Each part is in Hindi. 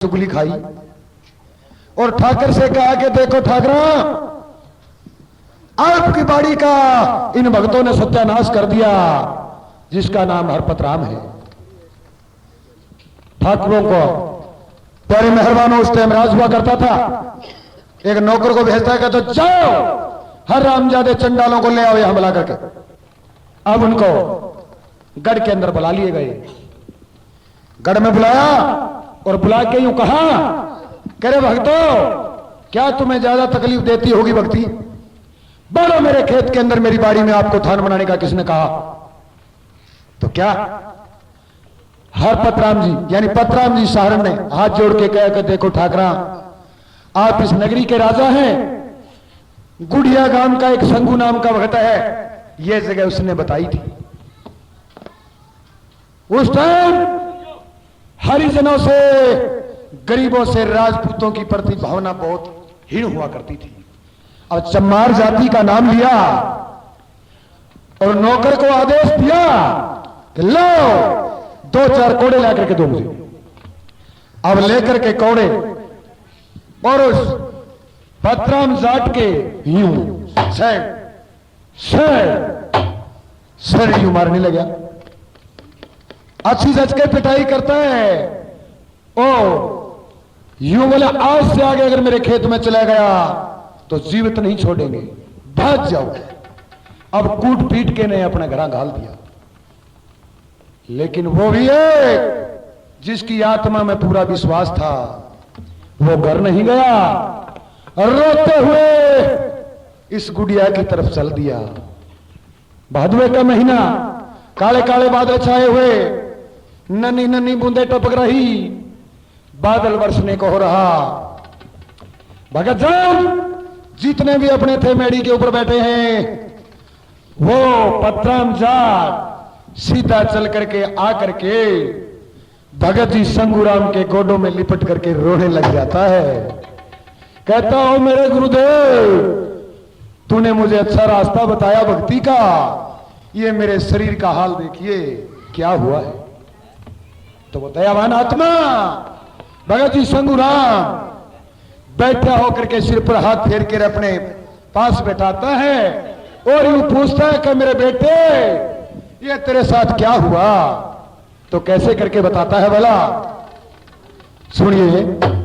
चुगली खाई और ठाकर से कहा कि देखो ठाकरा, आपकी बाड़ी का इन भक्तों ने सत्यानाश कर दिया जिसका नाम हरपतराम है। ठाकुरों को प्यारे मेहरबान उस टाइम राज हुआ करता था। एक नौकर को भेजता है तो जाओ हर रामजादे चंडालों को ले आओ यहां बुला करके। अब उनको गढ़ के अंदर बुला लिए गए। गढ़ में बुलाया और बुला के यूं कहा, करे भक्तों, क्या तुम्हें ज्यादा तकलीफ देती होगी भक्ति? बोलो मेरे खेत के अंदर मेरी बाड़ी में आपको थान बनाने का किसने कहा? तो क्या हरपतराम जी यानी पतराम जी सहारण ने हाथ जोड़ के कहा कि देखो ठाकरा, आप इस नगरी के राजा हैं। गुड़िया गांव का एक संगू नाम का भक्त है, यह जगह उसने बताई थी। उस टाइम हरिजनों से, गरीबों से राजपूतों की प्रति भावना बहुत हीन हुआ करती थी। अब चमार जाति का नाम लिया और नौकर को आदेश दिया कि लो 2-4 कोड़े लेकर के दो मुझे। अब लेकर के कोड़े और उस पतराम जाट के यूं सर यूं मारने लगा। अच्छी सच के पिटाई करता है। ओ यूं बोले, आज से आगे अगर मेरे खेत में चला गया तो जीवित नहीं छोड़ेंगे, भाग जाओ। अब कूट पीट के ने अपना घर घाल दिया। लेकिन वो भी एक जिसकी आत्मा में पूरा विश्वास था, वो घर नहीं गया, रोते हुए इस गुड़िया की तरफ चल दिया। भादवे का महीना, काले काले बादल छाए हुए, नन्ही नन्ही बूंदे टपक रही, बादल बरसने को हो रहा। भगत जान जितने भी अपने थे मेड़ी के ऊपर बैठे हैं, वो पतराम जाट सीधा चल करके आकर के भगत जी संगूराम के गोडों में लिपट करके रोने लग जाता है। कहता हूं मेरे गुरुदेव, तूने मुझे अच्छा रास्ता बताया भक्ति का, ये मेरे शरीर का हाल देखिए क्या हुआ है। तो वो दयावान आत्मा भगत जी संगूराम बैठा होकर के सिर पर हाथ फेर कर अपने पास बैठाता है और यूं पूछता है कि मेरे बेटे, ये तेरे साथ क्या हुआ? तो कैसे करके बताता है भला, सुनिए।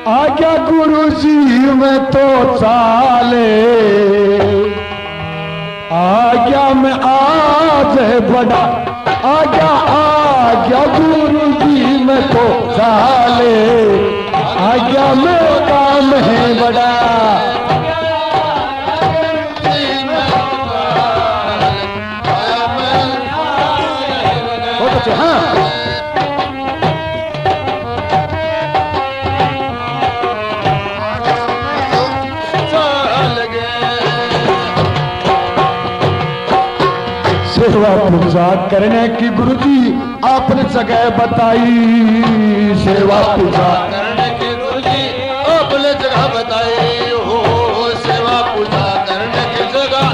आज्ञा गुरु जी में तो चाले, आज्ञा में आज है बड़ा, आज्ञा गुरु जी में तो चाले, आज्ञा में काम है बड़ा। बहुत अच्छे, हाँ। सेवा पूजा करने की गुरुजी आपने जगह बताई, सेवा पूजा करने की गुरुजी आपने जगह बताई हो, सेवा पूजा करने की जगह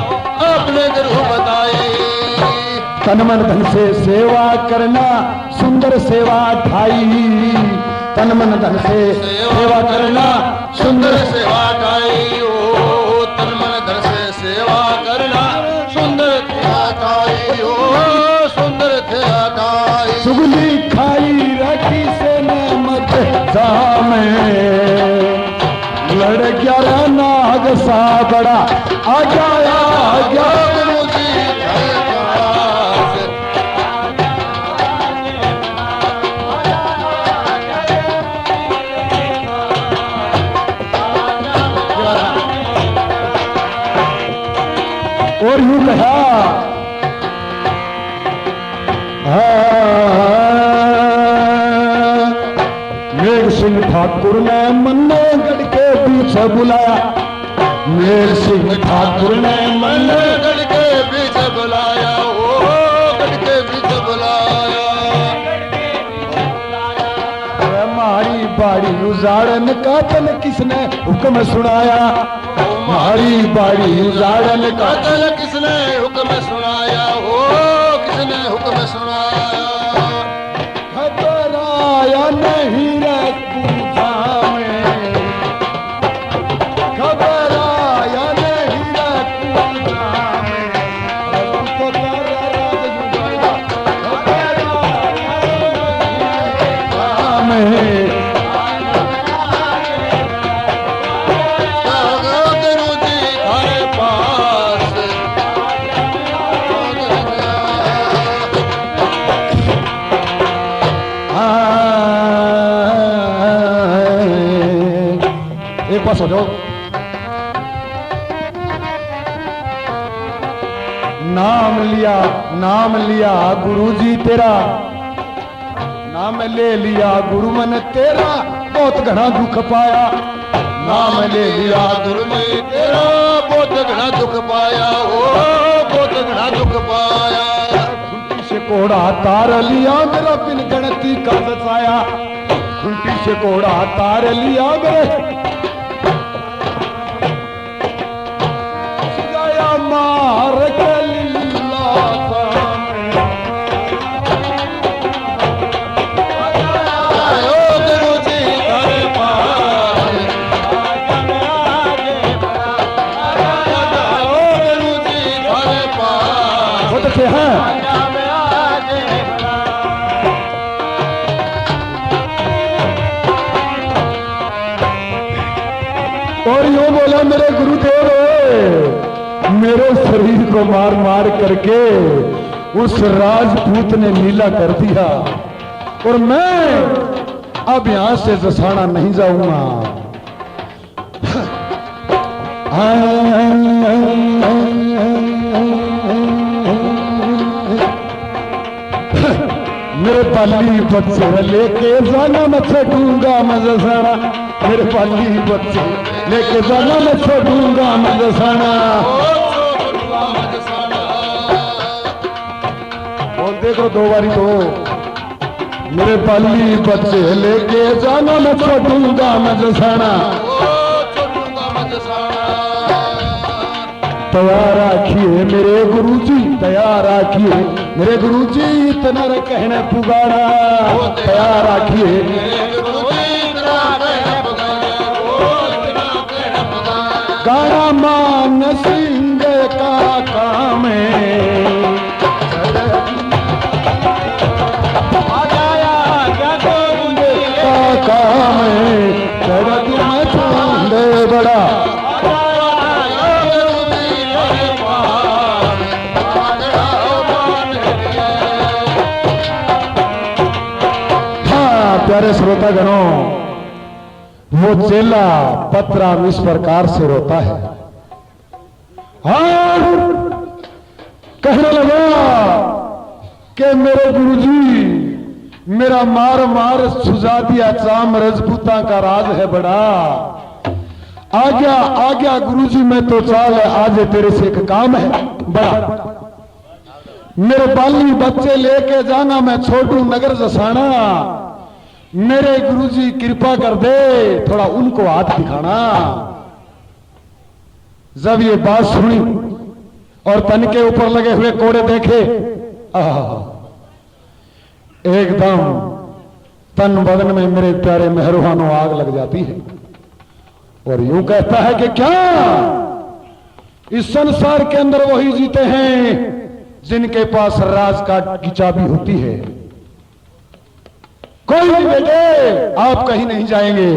आपने जरूर बताई। तन मन धन से सेवा करना सुंदर सेवा ढाई, तन मन धन से सेवा करना सुंदर सेवा ढाई हो, तन मन धन से सेवा करना सुंदर सुंदर थे आकाई। चुगली खाई रखी से नमक जामे, लड़ ग्यारह नाग सा बड़ा, आज्ञा आज्ञा गुरुजी और यूं कहा, मेघ सिंह ठाकुर ने मन्नेगढ़ के पीछे बुलाया, मेघ सिंह ठाकुर ने मन्नेगढ़ के पीछे बुलाया, ओ गढ़ के पीछे बुलाया। हमारी बाड़ी उजाड़न का तन किसने हुक्म सुनाया, हमारी बाड़ी उजाड़न का कतल किसने हुक्म सुनाया हो, किसने हुक्म सुनाया। घबराया नहीं रे पूजा में, घबराया नहीं रे पूजा में, तो कर राज युगाया, घबराया नहीं में। एक पास हो जाओ। नाम लिया गुरुजी तेरा, नाम ले लिया गुरु मन तेरा, बहुत घना दुख पाया। नाम ले लिया गुरु ने तेरा, बहुत घना दुख पाया हो, बहुत घना दुख पाया। खुंटी से कोड़ा तार लिया मेरा बिन गणती का बचाया, खुंटी से कोड़ा तार लिया मेरे मार के लीला बहुत अच्छे हैं। और यूं बोला मेरे गुरुदेव, मेरे शरीर को मार मार करके उस राजपूत ने नीला कर दिया, और मैं अब यहां से जसाना नहीं जाऊंगा। मेरे पाली बच्चे लेके जाना मैं छोड़ूंगा मैं जसाना, मेरे पाली बच्चे लेके जाना मैं छोड़ूंगा मैं जसाना। बोल देखो दो बारी तो, मेरे पाली बच्चे लेके जाना मैं छोड़ूंगा मैं जसाना। तैयार रखिए मेरे गुरुजी, तैयार रखिए मेरे गुरुजी, इतना रे कहने पुगाड़ा। तैयार रखिए गाना मान सिंह का काम है, काम है शरद में छूंदे बड़ा। हाँ प्यारे श्रोतागणों, वो चेला पतराम इस प्रकार से रोता है। हाँ कहने लगा कि मेरे गुरुजी मेरा मार मार सुझा दिया चाम, रजपूता का राज है बड़ा। आ गया गुरुजी मैं तो चाल, आज तेरे से एक काम है बड़ा। मेरे बाली बच्चे लेके जाना मैं छोटू नगर जसाना, मेरे गुरुजी कृपा कर दे थोड़ा उनको हाथ दिखाना। जब ये बात सुनी और तन के ऊपर लगे हुए कोड़े देखे, एकदम तन बदन में मेरे प्यारे मेहरबानों आग लग जाती है, और यूं कहता है कि क्या इस संसार के अंदर वही जीते हैं जिनके पास राजकाट की चाबी होती है। कोई भी बेटे आप कहीं नहीं जाएंगे,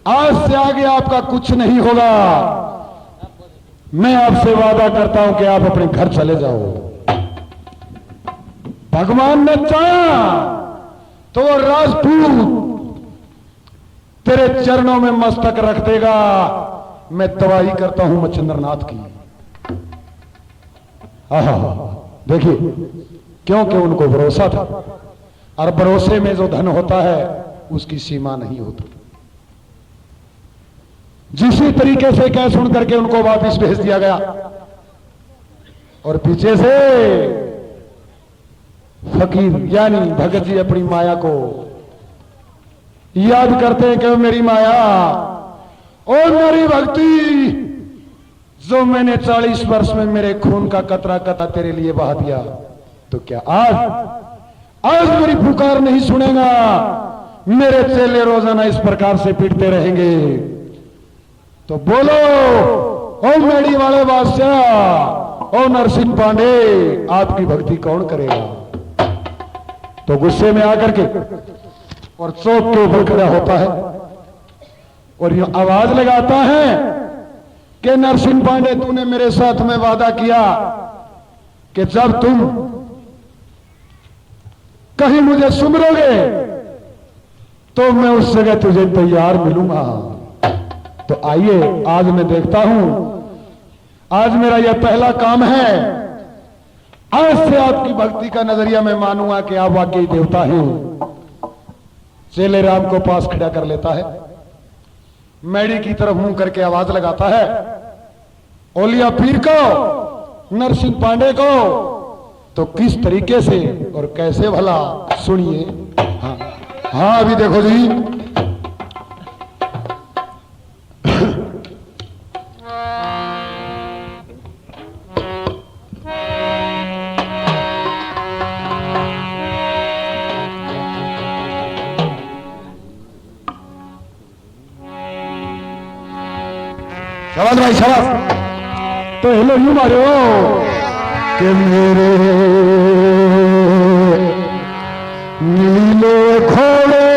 आज से आगे आपका कुछ नहीं होगा। मैं आपसे वादा करता हूं कि आप अपने घर चले जाओ। भगवान ने चाहा तो वो राजपूत तेरे चरणों में मस्तक रख देगा। मैं दवाई करता हूं मच्छिंद्रनाथ की। देखिए, क्योंकि उनको भरोसा था, और भरोसे में जो धन होता है उसकी सीमा नहीं होती। जिसी तरीके से कह सुन करके उनको वापस भेज दिया गया, और पीछे से फकीर यानी भगत जी अपनी माया को याद करते हैं कि मेरी माया और मेरी भक्ति जो मैंने 40 वर्ष में मेरे खून का कतरा कतरा तेरे लिए बहा दिया, तो क्या आज मेरी पुकार नहीं सुनेगा? मेरे चेले रोजाना इस प्रकार से पीटते रहेंगे तो बोलो, ओ मेड़ी वाले बादशाह, ओ नरसिंह पांडे, आपकी भक्ति कौन करेगा? तो गुस्से में आकर के और चौक के ऊपर खड़ा होता है और ये आवाज लगाता है कि नरसिंह पांडे, तूने मेरे साथ में वादा किया कि जब तुम कहीं मुझे सुमरोगे तो मैं उस जगह तुझे तैयार मिलूंगा। तो आइए, आज मैं देखता हूं, आज मेरा यह पहला काम है, आज से आपकी भक्ति का नजरिया मैं मानूंगा कि आप वाकई देवता हैं। चेले राम को पास खड़ा कर लेता है, मैडी की तरफ मुंह करके आवाज लगाता है, ओलिया पीर को, नरसिंह पांडे को, तो किस तरीके से और कैसे भला सुनिए। हाँ अभी देखो जी, शाबाश भाई शाबाश। तो हेलो यूं मारो कि मेरे नीले घोड़े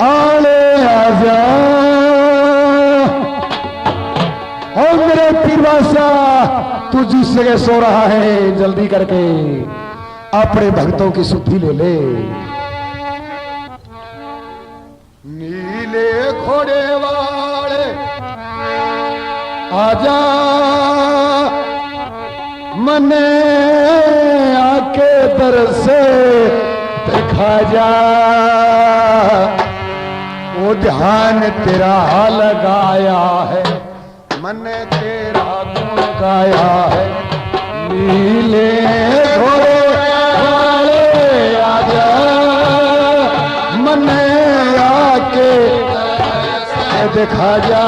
आले आजा, और मेरे पीरवासा तू जिस जगह सो रहा है जल्दी करके अपने भक्तों की सुधि ले ले। नीले घोड़े वाले आजा, मने आके दर से दिखा जा, वो ध्यान तेरा लगाया है, मने तेरा गुण गाया है। नीले घोड़े वाले आजा, मने आके दिखा जा,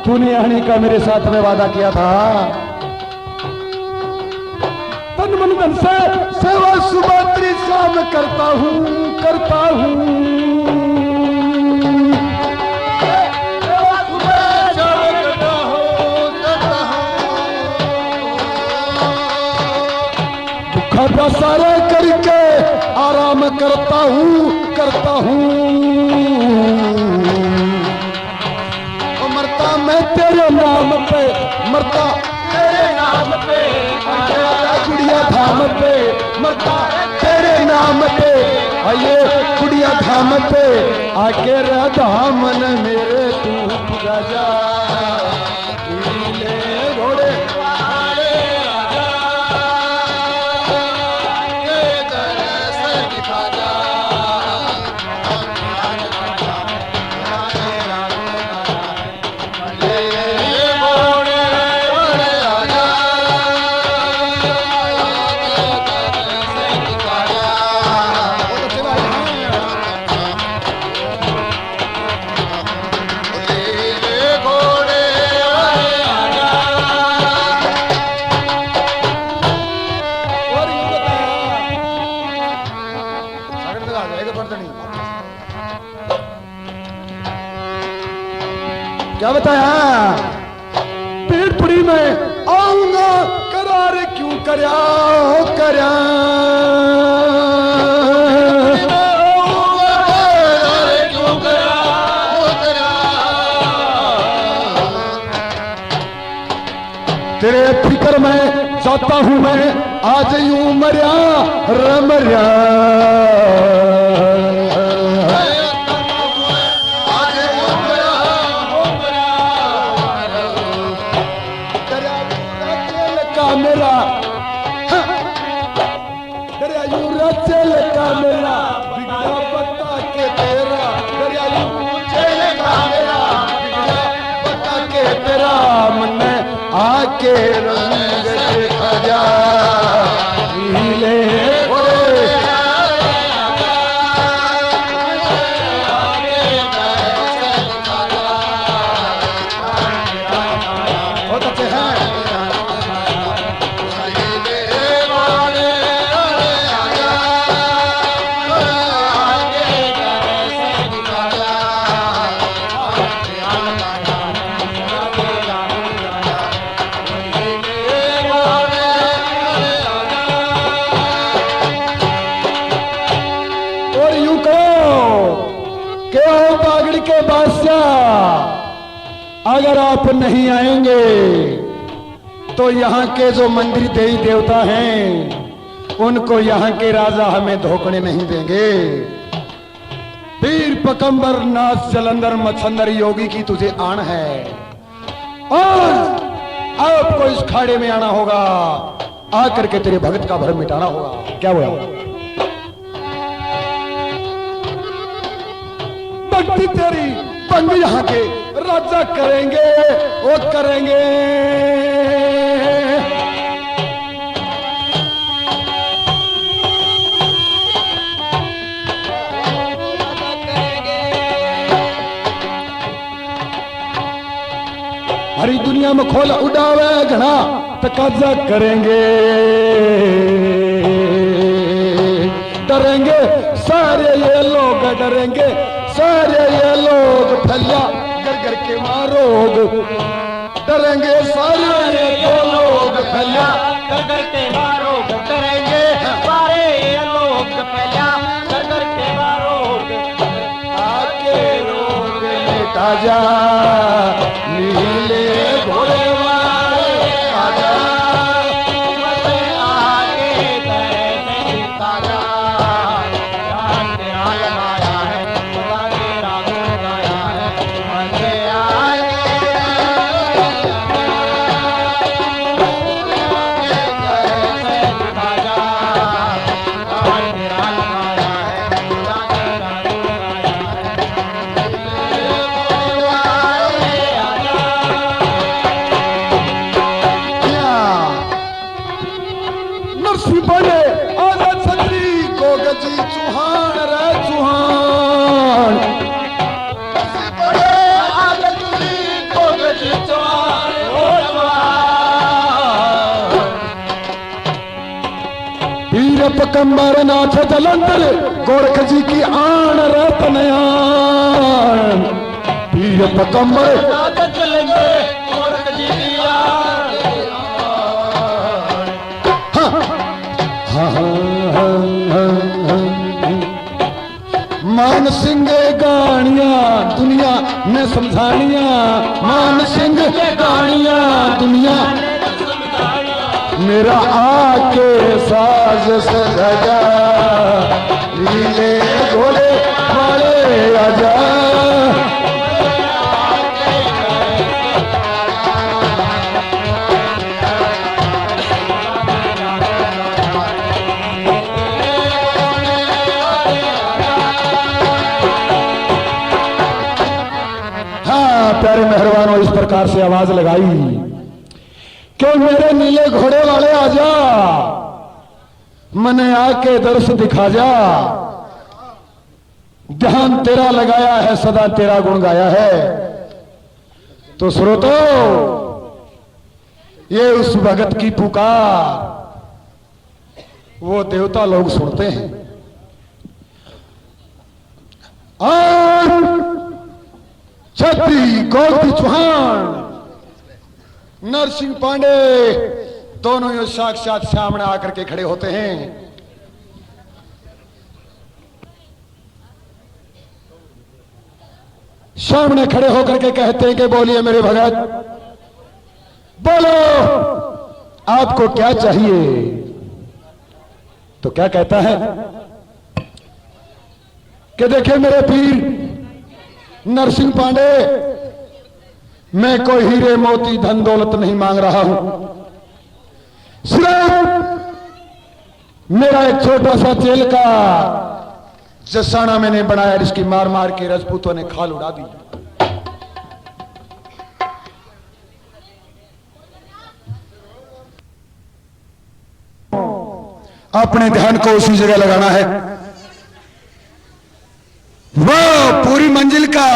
तूने आने का मेरे साथ में वादा किया था, तन मन धन से सेवा सुबह तेरी शाम करता हूँ, करता हूँ। दुखा सारा करके आराम करता हूँ, करता हूँ। मैं तेरे नाम पे मरता, तेरे नाम पे गुड़िया धाम पे मरता, तेरे नाम पे आइए गुड़िया धाम पे आके धाम न मेरे तू राजा। नीले घोड़े वाले आजा, ये दरस दिखा जा, क्या बताया? पीठपुरी में आऊंगा करार क्यों करया करया, क्यों करया तेरे फिक्र में जाता हूं मैं आज यूं मरिया रमरिया मेरा दरिया यूं रचल का मेरा बिगड़ा पत्ता के तेरा दरिया यूं चल का मेरा बिगड़ा पत्ता के तेरा मन आके रंग देखा जा नीले बहुत अच्छे हैं। के बादशाह अगर आप नहीं आएंगे तो यहाँ के जो मंदिर देवी देवता हैं उनको यहाँ के राजा हमें धोखने नहीं देंगे। पीर पकंबर नाथ जलंधर मच्छंदर योगी की तुझे आन है और आपको इस खाड़े में आना होगा, आकर के तेरे भगत का भरम मिटाना होगा। क्या हुआ? भक्ति तेरी बंद यहाँ के राजा करेंगे वो करेंगे। हरी दुनिया में खोल उड़ावे घना तकाजा करेंगे। डरेंगे सारे ये लोग डरेंगे, सारे ये लोग फैलिया घर घर के मारोग। डरेंगे सारे ये दो लोग फैलिया घर घर के मारोग। डरेंगे सारे ये लोग फैलिया घर घर के मारोग। आके रोग मिटा जा नीले घोड़े वाले आजा। आगे तरह दिखा जा जान तेरा लगाया है खुदा तेरा गुण गाया है मजे आए दिखा जा जान तेरा लगाया है खुदा तेरा गुण गाया है। नरसी बने आजा छतरी को गजी चुहान रे चुहान। पीर पकंबर नाथ जलंधर गोरख जी की आन रे तनयान। पीर पकंबर मान सिंह गानियां दुनिया ने समझानिया। मान सिंह गानियां दुनिया मेरा आके साज सजा लीले घोड़े वाले आजा। प्यारे मेहरबानों इस प्रकार से आवाज लगाई कि मेरे नीले घोड़े वाले आजा, मने आके दर्श दिखा जा। ध्यान तेरा लगाया है सदा तेरा गुण गाया है। तो श्रोतो ये उस भगत की पुकार वो देवता लोग सुनते हैं। छत्री गौरी चौहान नरसिंह पांडे दोनों ये साक्षात सामने आकर के खड़े होते हैं। सामने खड़े होकर के कहते हैं कि बोलिए मेरे भगत बोलो आपको क्या चाहिए? तो क्या कहता है कि देखे मेरे पीर नरसिंह पांडे, मैं कोई हीरे मोती धन दौलत नहीं मांग रहा हूं, सिर्फ मेरा एक छोटा सा जेल का जसाना मैंने बनाया, जिसकी मार मार के राजपूतों ने खाल उड़ा दी। अपने ध्यान को उसी जगह लगाना है। वो पूरी मंजिल का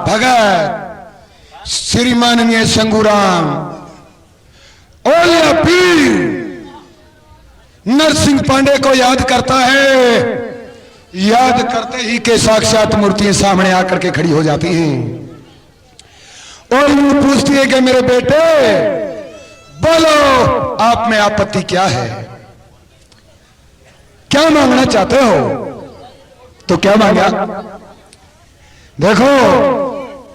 भगत श्री माननीय शंगूराम ओलिया पीर नरसिंह पांडे को याद करता है। याद करते ही के साक्षात मूर्तियां सामने आकर के खड़ी हो जाती हैं और यूं पूछती है कि मेरे बेटे बोलो, आप में आपत्ति क्या है? क्या मांगना चाहते हो? तो क्या मांगा? देखो,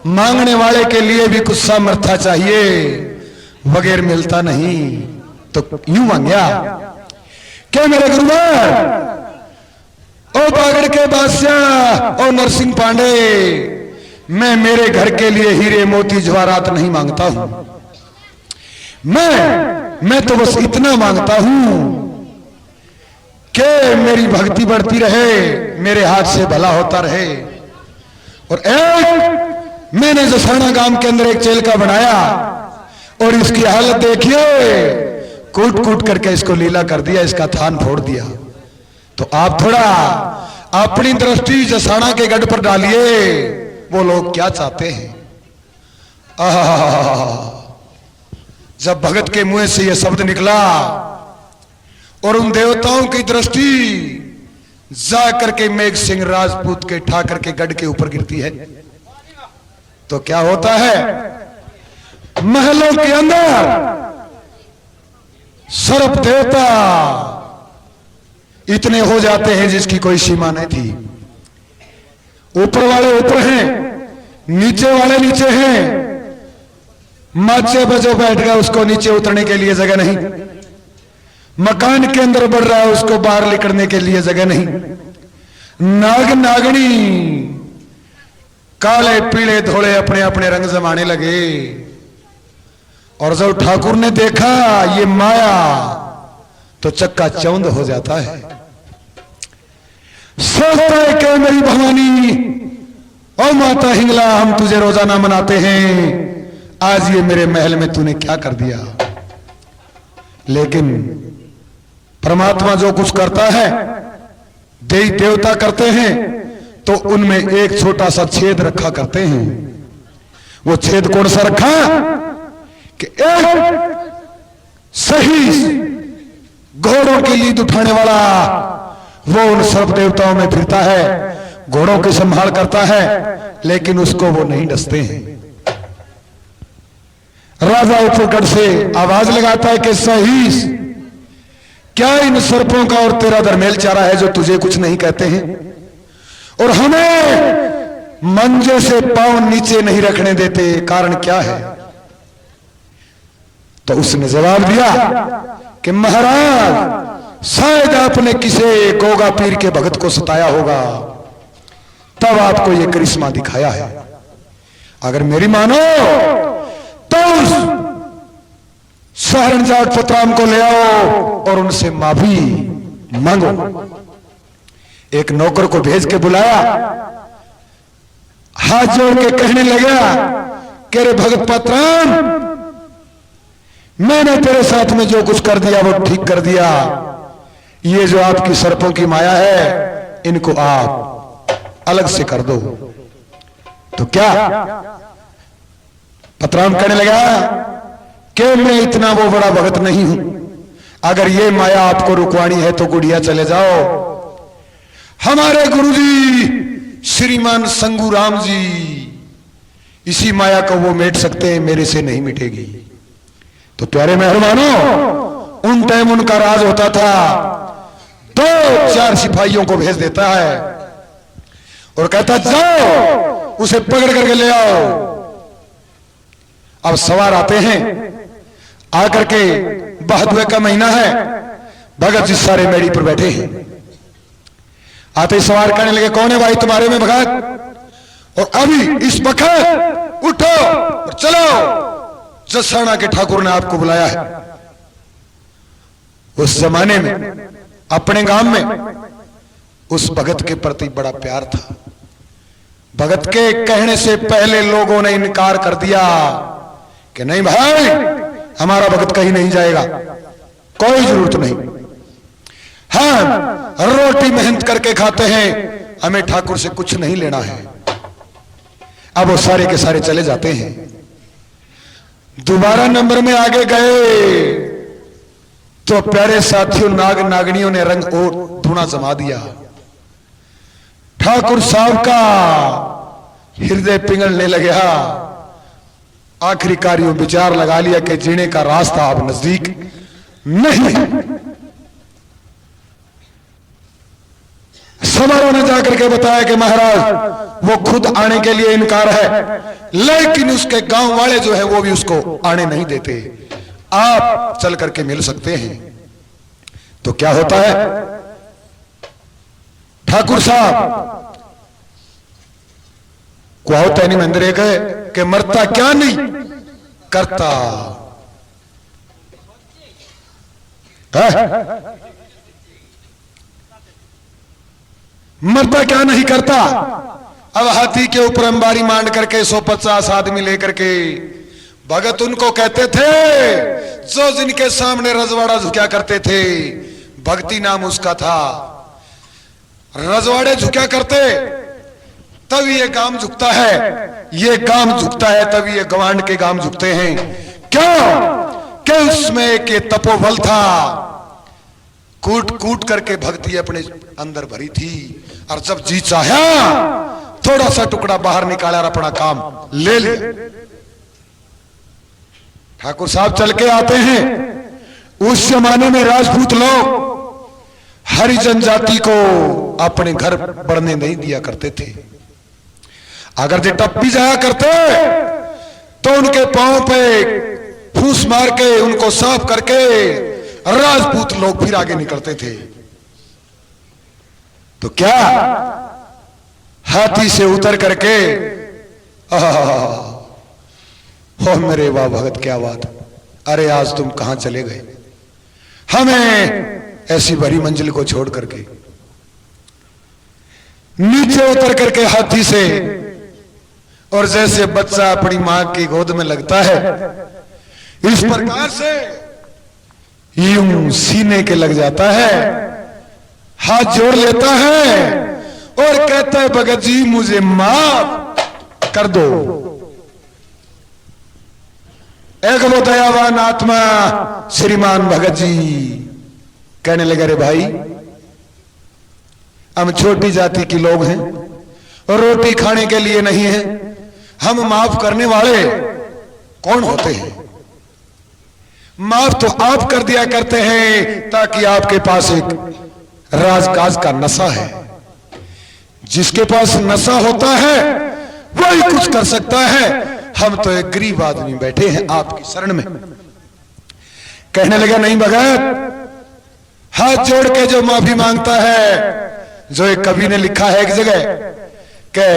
मांगने वाले के लिए भी कुछ सामर्थ्य चाहिए, बगैर मिलता नहीं। तो यूं मांगा, क्या मेरे गुरुवर, ओ बागड़ के बादशाह, ओ नरसिंह पांडे, मैं मेरे घर के लिए हीरे मोती जवाहरात नहीं मांगता हूं। मैं तो बस इतना मांगता हूं कि मेरी भक्ति बढ़ती रहे, मेरे हाथ से भला होता रहे। और एक मैंने जसाना गांव के अंदर एक चेल का बनाया और इसकी हालत देखिए, कूट कूट करके इसको लीला कर दिया, इसका थान फोड़ दिया। तो आप थोड़ा अपनी दृष्टि जसाना के गढ़ पर डालिए, वो लोग क्या चाहते हैं। जब भगत के मुंह से यह शब्द निकला और उन देवताओं की दृष्टि जा करके मेघ सिंह राजपूत के ठाकर के गढ़ के ऊपर गिरती है, तो क्या होता है? महलों के अंदर सर्प देवता इतने हो जाते हैं जिसकी कोई सीमा नहीं थी। ऊपर वाले ऊपर हैं, नीचे वाले नीचे हैं। माचे बजो बैठ गया, उसको नीचे उतरने के लिए जगह नहीं। मकान के अंदर बढ़ रहा है, उसको बाहर निकलने के लिए जगह नहीं। नाग नागनी काले पीले धोले अपने अपने रंग जमाने लगे। और जब ठाकुर ने देखा ये माया, तो चक्का चौंध हो जाता है। सोचता है कि मेरी भवानी ओ माता हिंगला, हम तुझे रोजाना मनाते हैं, आज ये मेरे महल में तूने क्या कर दिया। लेकिन परमात्मा जो कुछ करता है, देवी देवता करते हैं, तो उनमें एक छोटा सा छेद रखा करते हैं। वो छेद कौन सा रखा? कि एक सही घोड़ों की लीद उठाने वाला वो उन सर्व देवताओं में फिरता है, घोड़ों की संभाल करता है, लेकिन उसको वो नहीं डसते हैं। राजा ऊपरगढ़ से आवाज लगाता है कि सही, क्या इन सर्पों का और तेरा दरमेल चारा है जो तुझे कुछ नहीं कहते हैं और हमें मंजे से पांव नीचे नहीं रखने देते, कारण क्या है? तो उसने जवाब दिया कि महाराज, शायद आपने किसी गोगा पीर के भगत को सताया होगा, तब आपको यह करिश्मा दिखाया है। अगर मेरी मानो तो शहरन जाट पतराम को ले आओ और उनसे माफी मांगो। एक नौकर को भेज के बुलाया, हाथ जोड़ के कहने लगा कि रे भगत पतराम, मैंने तेरे साथ में जो कुछ कर दिया वो ठीक कर दिया। ये जो आपकी सर्पों की माया है, इनको आप अलग से कर दो। तो क्या पतराम कहने लगा कि मैं इतना वो बड़ा भगत नहीं हूं, अगर ये माया आपको रुकवानी है तो गुड़िया चले जाओ। हमारे गुरुजी श्रीमान शंगूराम जी इसी माया को वो मेट सकते हैं, मेरे से नहीं मिटेगी। तो प्यारे मेहरबानों, उन टाइम उनका राज होता था, 2-4 सिपाहियों को भेज देता है और कहता जाओ उसे पकड़ करके ले आओ। अब सवार आते हैं, आकर के बहदुए का महीना है, भगत जी सारे मेड़ी पर बैठे हैं। आते सवार करने लगे, कौन है भाई तुम्हारे में भगत? और अभी इस वक्त उठो और चलो, जसाना के ठाकुर ने आपको बुलाया है। उस जमाने में अपने गांव में उस भगत के प्रति बड़ा प्यार था। भगत के कहने से पहले लोगों ने इनकार कर दिया कि नहीं भाई, हमारा भगत कहीं नहीं जाएगा, कोई जरूरत नहीं, हम रोटी मेहनत करके खाते हैं, हमें ठाकुर से कुछ नहीं लेना है। अब वो सारे के सारे चले जाते हैं। दोबारा नंबर में आगे गए तो प्यारे साथियों, नाग नागनियों ने रंग और धुना जमा दिया। ठाकुर साहब का हृदय पिघलने लगा। आखिरकार विचार लगा लिया कि जीने का रास्ता अब नजदीक नहीं। सवारों ने जाकर के बताया कि महाराज वो खुद आने के लिए इनकार है, लेकिन उसके गांव वाले जो है वो भी उसको आने नहीं देते, आप चल करके मिल सकते हैं। तो क्या होता है, ठाकुर साहब को होता नहीं मंदिर गए कि मरता क्या नहीं करता है? मरता क्या नहीं करता। अब हाथी के ऊपर अंबारी मांड करके 150 आदमी लेकर के भगत उनको कहते थे जो जिनके सामने रजवाड़ा झुका करते थे, भक्ति नाम उसका था। रजवाड़े झुका करते तब ये गांव झुकता है, ये गांव झुकता है तब ये गवांड के गांव झुकते हैं। क्यों? कि उसमें एक ये तपोबल था, कूट कूट करके भक्ति अपने अंदर भरी थी, और जब जी चाहा थोड़ा सा टुकड़ा बाहर निकाला और अपना काम ले लिया। ठाकुर साहब चल के आते हैं। उस जमाने में राजपूत लोग हरिजन जाति को अपने घर बढ़ने नहीं दिया करते थे। अगर जे टप भी जाया करते तो उनके पांव पे फूस मार के उनको साफ करके राजपूत लोग फिर आगे निकलते थे। तो क्या हाथी से उतर करके हो मेरे वाह भगत क्या बात, अरे आज तुम कहां चले गए हमें ऐसी भरी मंजिल को छोड़ करके। नीचे उतर करके हाथी से, और जैसे बच्चा अपनी मां की गोद में लगता है इस प्रकार से यूं सीने के लग जाता है, हाथ जोड़ लेता है और कहता है भगत जी मुझे माफ कर दो। एक वो दयावान आत्मा श्रीमान भगत जी कहने लगे, अरे भाई हम छोटी जाति के लोग हैं और रोटी खाने के लिए नहीं है, हम माफ करने वाले कौन होते हैं? माफ तो आप कर दिया करते हैं ताकि आपके पास एक राजकाज का नशा है। जिसके पास नशा होता है वही कुछ कर सकता है। हम तो एक गरीब आदमी बैठे हैं आपकी शरण में। कहने लगा नहीं भगत, हाथ जोड़ के जो माफी मांगता है, जो एक कवि ने लिखा है एक जगह कि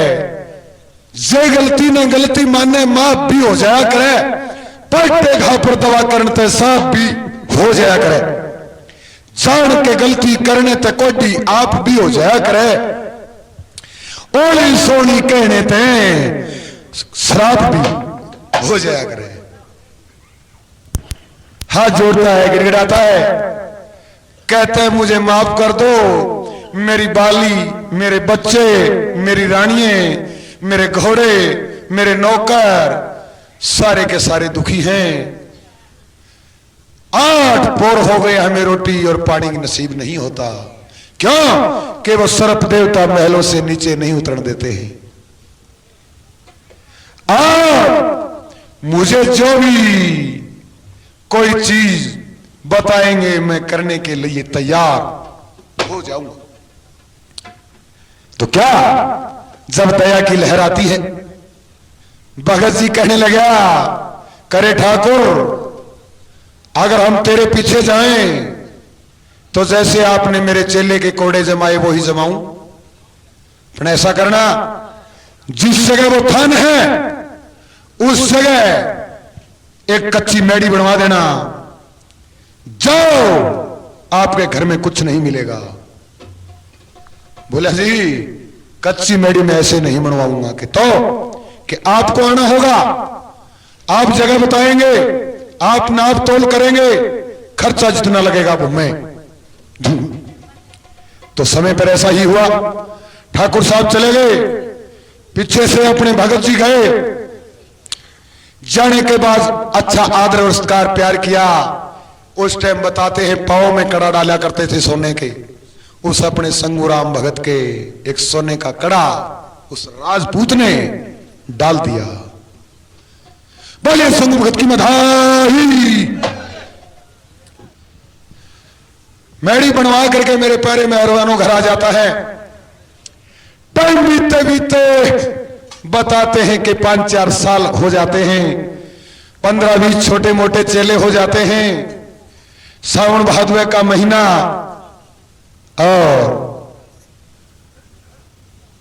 जे गलती ने गलती माने माफ भी हो जाया करे, पट्टे घाव पर दवा करने साफ भी हो जाया करे, जान के गलती करने ते कोई आप भी हो जाया करे, ओली सोनी कहने ते श्राप भी हो जाया करे। हाथ जोड़ता है, गिड़गिड़ाता है, कहते हैं मुझे माफ कर दो, मेरी बाली, मेरे बच्चे, मेरी रानियां, मेरे घोड़े, मेरे नौकर सारे के सारे दुखी हैं। 8 पोर हो गए, हमें रोटी और पानी नसीब नहीं होता। क्यों? कि वो सर्प देवता महलों से नीचे नहीं उतरने देते हैं। मुझे जो भी कोई चीज बताएंगे मैं करने के लिए तैयार हो जाऊंगा। तो क्या जब दया की लहर आती है, भगत जी कहने लगा, करे ठाकुर अगर हम तेरे पीछे जाएं तो जैसे आपने मेरे चेले के कोड़े जमाए वो ही जमाऊं। पर ऐसा करना, जिस जगह वो थान है उस जगह एक कच्ची मेड़ी बनवा देना। जाओ, आपके घर में कुछ नहीं मिलेगा। बोला जी कच्ची मेड़ी में ऐसे नहीं बनवाऊंगा कि आपको आना होगा, आप जगह बताएंगे, आप नाप तोल करेंगे, खर्चा जितना लगेगा वो मैं। तो समय पर ऐसा ही हुआ। ठाकुर साहब चले गए, पीछे से अपने भगत जी गए। जाने के बाद अच्छा आदर और सत्कार प्यार किया। उस टाइम बताते हैं पांव में कड़ा डाला करते थे सोने के। उस अपने संगूराम भगत के एक सोने का कड़ा उस राजपूत ने डाल दिया। बोले संगू भगत की मधाई। मेड़ी बनवा करके मेरे प्यारे मेहरबानों घर आ जाता है। टाइम बीतते बीतते बताते हैं कि 5-4 साल हो जाते हैं। 15-20 छोटे मोटे चेले हो जाते हैं। सावन भादवे का महीना और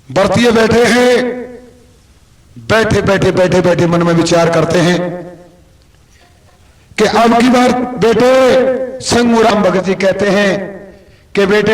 बरतिये बैठे हैं। बैठे बैठे बैठे बैठे मन में विचार करते हैं कि अब की बार बेटे संगूराम भगत जी कहते हैं कि बेटे